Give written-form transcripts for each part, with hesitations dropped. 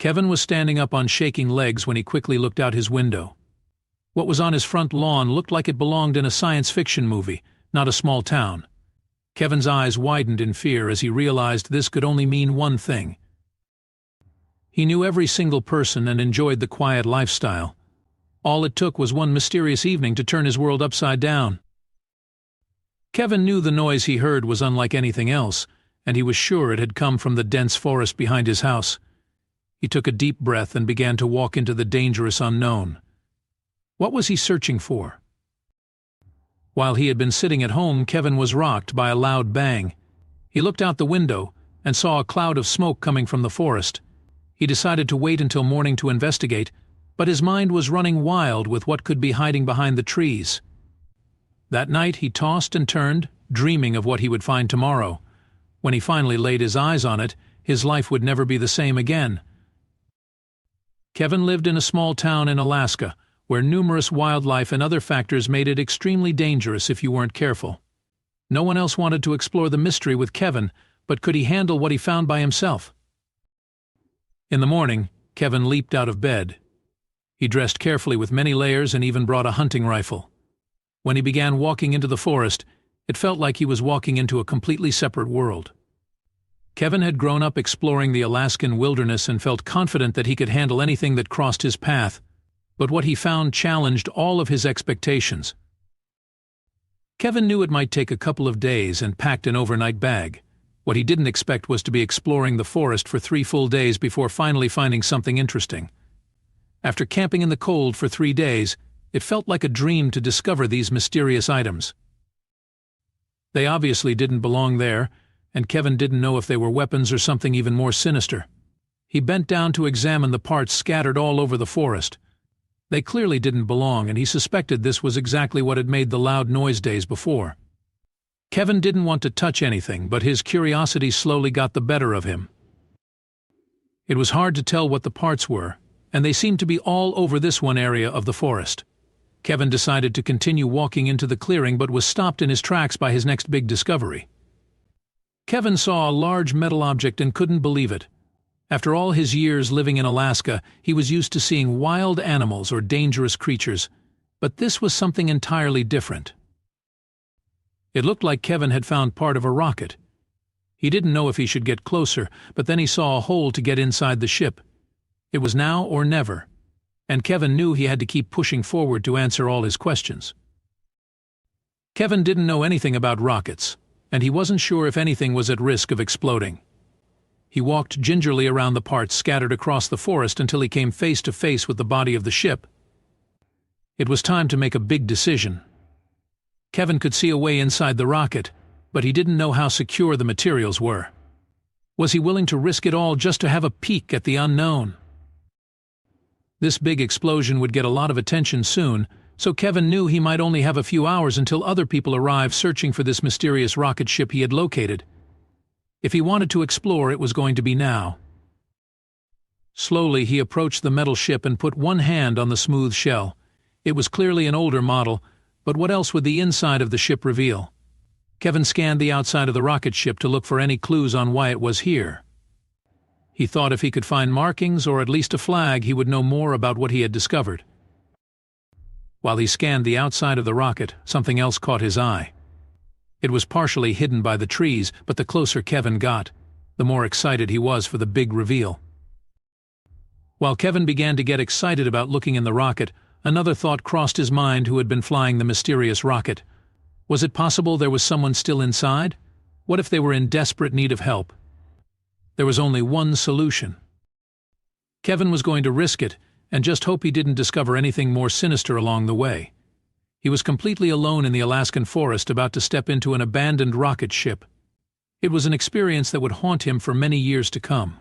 Kevin was standing up on shaking legs when he quickly looked out his window. What was on his front lawn looked like it belonged in a science fiction movie, not a small town. Kevin's eyes widened in fear as he realized this could only mean one thing. He knew every single person and enjoyed the quiet lifestyle. All it took was one mysterious evening to turn his world upside down. Kevin knew the noise he heard was unlike anything else, and he was sure it had come from the dense forest behind his house. He took a deep breath and began to walk into the dangerous unknown. What was he searching for? While he had been sitting at home, Kevin was rocked by a loud bang. He looked out the window and saw a cloud of smoke coming from the forest. He decided to wait until morning to investigate, but his mind was running wild with what could be hiding behind the trees. That night he tossed and turned, dreaming of what he would find tomorrow. When he finally laid his eyes on it, his life would never be the same again. Kevin lived in a small town in Alaska, where numerous wildlife and other factors made it extremely dangerous if you weren't careful. No one else wanted to explore the mystery with Kevin, but could he handle what he found by himself? In the morning, Kevin leaped out of bed. He dressed carefully with many layers and even brought a hunting rifle. When he began walking into the forest, it felt like he was walking into a completely separate world. Kevin had grown up exploring the Alaskan wilderness and felt confident that he could handle anything that crossed his path, but what he found challenged all of his expectations. Kevin knew it might take a couple of days and packed an overnight bag. What he didn't expect was to be exploring the forest for 3 full days before finally finding something interesting. After camping in the cold for 3 days, it felt like a dream to discover these mysterious items. They obviously didn't belong there, and Kevin didn't know if they were weapons or something even more sinister. He bent down to examine the parts scattered all over the forest. They clearly didn't belong, and he suspected this was exactly what had made the loud noise days before. Kevin didn't want to touch anything, but his curiosity slowly got the better of him. It was hard to tell what the parts were, and they seemed to be all over this one area of the forest. Kevin decided to continue walking into the clearing but was stopped in his tracks by his next big discovery. Kevin saw a large metal object and couldn't believe it. After all his years living in Alaska, he was used to seeing wild animals or dangerous creatures, but this was something entirely different. It looked like Kevin had found part of a rocket. He didn't know if he should get closer, but then he saw a hole to get inside the ship. It was now or never, and Kevin knew he had to keep pushing forward to answer all his questions. Kevin didn't know anything about rockets, and he wasn't sure if anything was at risk of exploding. He walked gingerly around the parts scattered across the forest until he came face to face with the body of the ship. It was time to make a big decision. Kevin could see a way inside the rocket, but he didn't know how secure the materials were. Was he willing to risk it all just to have a peek at the unknown? This big explosion would get a lot of attention soon, so Kevin knew he might only have a few hours until other people arrived searching for this mysterious rocket ship he had located. If he wanted to explore, it was going to be now. Slowly, he approached the metal ship and put one hand on the smooth shell. It was clearly an older model, but what else would the inside of the ship reveal? Kevin scanned the outside of the rocket ship to look for any clues on why it was here. He thought if he could find markings or at least a flag, he would know more about what he had discovered. While he scanned the outside of the rocket, something else caught his eye. It was partially hidden by the trees, but the closer Kevin got, the more excited he was for the big reveal. While Kevin began to get excited about looking in the rocket, another thought crossed his mind who had been flying the mysterious rocket. Was it possible there was someone still inside? What if they were in desperate need of help? There was only one solution. Kevin was going to risk it and just hope he didn't discover anything more sinister along the way. He was completely alone in the Alaskan forest, about to step into an abandoned rocket ship. It was an experience that would haunt him for many years to come.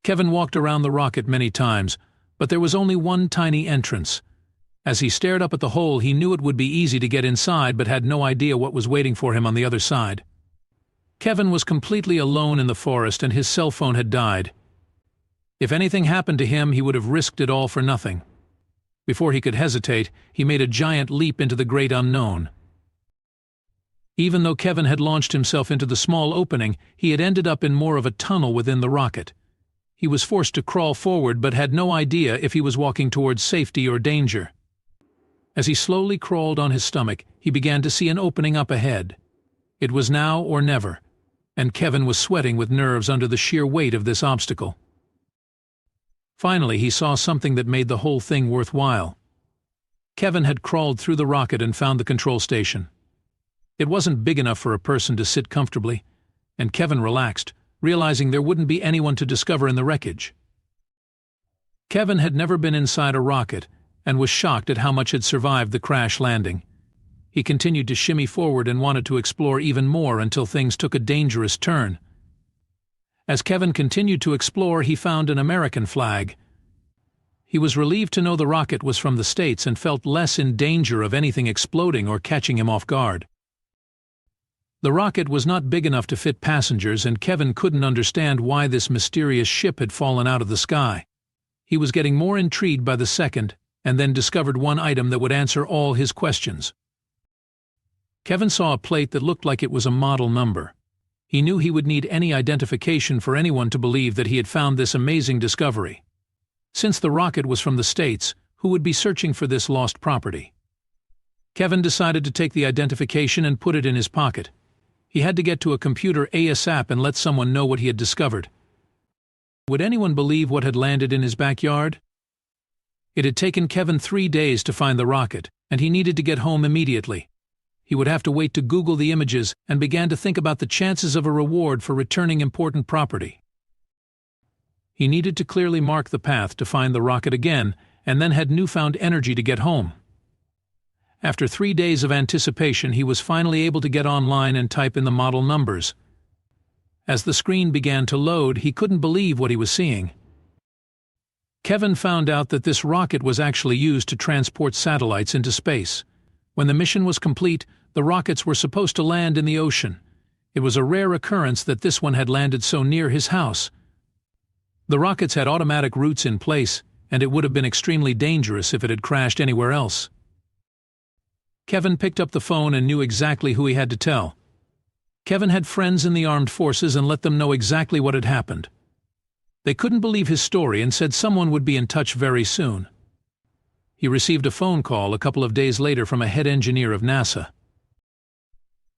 Kevin walked around the rocket many times, but there was only one tiny entrance. As he stared up at the hole, he knew it would be easy to get inside, but had no idea what was waiting for him on the other side. Kevin was completely alone in the forest, and his cell phone had died. If anything happened to him, he would have risked it all for nothing. Before he could hesitate, he made a giant leap into the great unknown. Even though Kevin had launched himself into the small opening, he had ended up in more of a tunnel within the rocket. He was forced to crawl forward but had no idea if he was walking towards safety or danger. As he slowly crawled on his stomach, he began to see an opening up ahead. It was now or never, and Kevin was sweating with nerves under the sheer weight of this obstacle. Finally, he saw something that made the whole thing worthwhile. Kevin had crawled through the rocket and found the control station. It wasn't big enough for a person to sit comfortably, and Kevin relaxed, realizing there wouldn't be anyone to discover in the wreckage. Kevin had never been inside a rocket and was shocked at how much had survived the crash landing. He continued to shimmy forward and wanted to explore even more until things took a dangerous turn. As Kevin continued to explore, he found an American flag. He was relieved to know the rocket was from the States and felt less in danger of anything exploding or catching him off guard. The rocket was not big enough to fit passengers, and Kevin couldn't understand why this mysterious ship had fallen out of the sky. He was getting more intrigued by the second, and then discovered one item that would answer all his questions. Kevin saw a plate that looked like it was a model number. He knew he would need any identification for anyone to believe that he had found this amazing discovery. Since the rocket was from the States, who would be searching for this lost property? Kevin decided to take the identification and put it in his pocket. He had to get to a computer ASAP and let someone know what he had discovered. Would anyone believe what had landed in his backyard? It had taken Kevin 3 days to find the rocket, and he needed to get home immediately. He would have to wait to Google the images and began to think about the chances of a reward for returning important property. He needed to clearly mark the path to find the rocket again, and then had newfound energy to get home. After 3 days of anticipation, he was finally able to get online and type in the model numbers. As the screen began to load, he couldn't believe what he was seeing. Kevin found out that this rocket was actually used to transport satellites into space. When the mission was complete, the rockets were supposed to land in the ocean. It was a rare occurrence that this one had landed so near his house. The rockets had automatic routes in place, and it would have been extremely dangerous if it had crashed anywhere else. Kevin picked up the phone and knew exactly who he had to tell. Kevin had friends in the armed forces and let them know exactly what had happened. They couldn't believe his story and said someone would be in touch very soon. He received a phone call a couple of days later from a head engineer of NASA.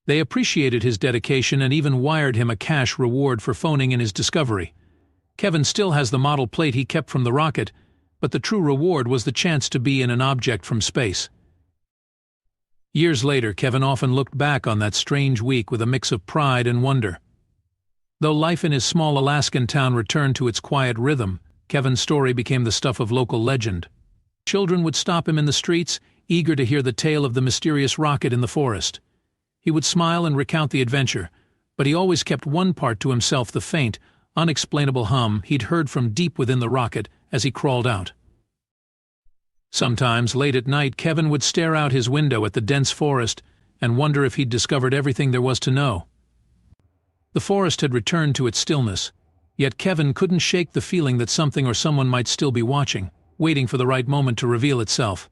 They appreciated his dedication and even wired him a cash reward for phoning in his discovery. Kevin still has the model plate he kept from the rocket, but the true reward was the chance to be in an object from space. Years later, Kevin often looked back on that strange week with a mix of pride and wonder. Though life in his small Alaskan town returned to its quiet rhythm, Kevin's story became the stuff of local legend. Children would stop him in the streets, eager to hear the tale of the mysterious rocket in the forest. He would smile and recount the adventure, but he always kept one part to himself, the faint, unexplainable hum he'd heard from deep within the rocket as he crawled out. Sometimes, late at night, Kevin would stare out his window at the dense forest and wonder if he'd discovered everything there was to know. The forest had returned to its stillness, yet Kevin couldn't shake the feeling that something or someone might still be watching, waiting for the right moment to reveal itself.